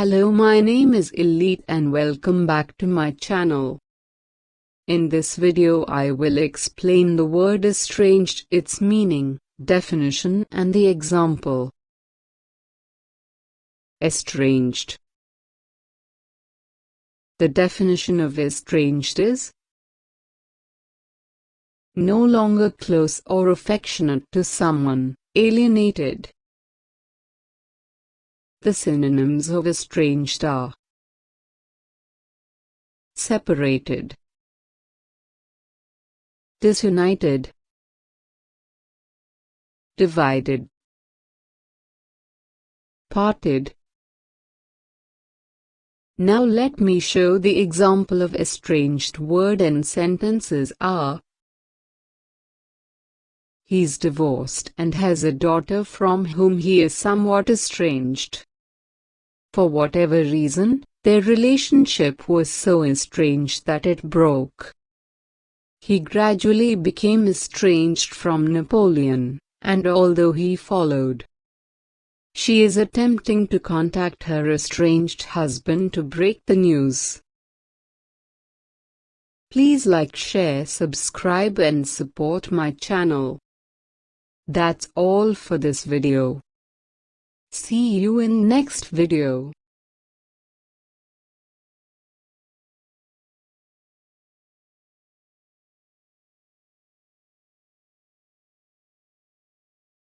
Hello, my name is Elite and welcome back to my channel. In this video I will explain the word estranged, its meaning, definition and the example. Estranged. The definition of estranged is no longer close or affectionate to someone, alienated. The synonyms of estranged are separated, disunited, divided, parted. Now let me show the example of estranged word and sentences are: He's divorced and has a daughter from whom he is somewhat estranged. For whatever reason, their relationship was so estranged that it broke. He gradually became estranged from Napoleon, and although he followed, she is attempting to contact her estranged husband to break the news. Please like, share, subscribe and support my channel. That's all for this video. See you in next video.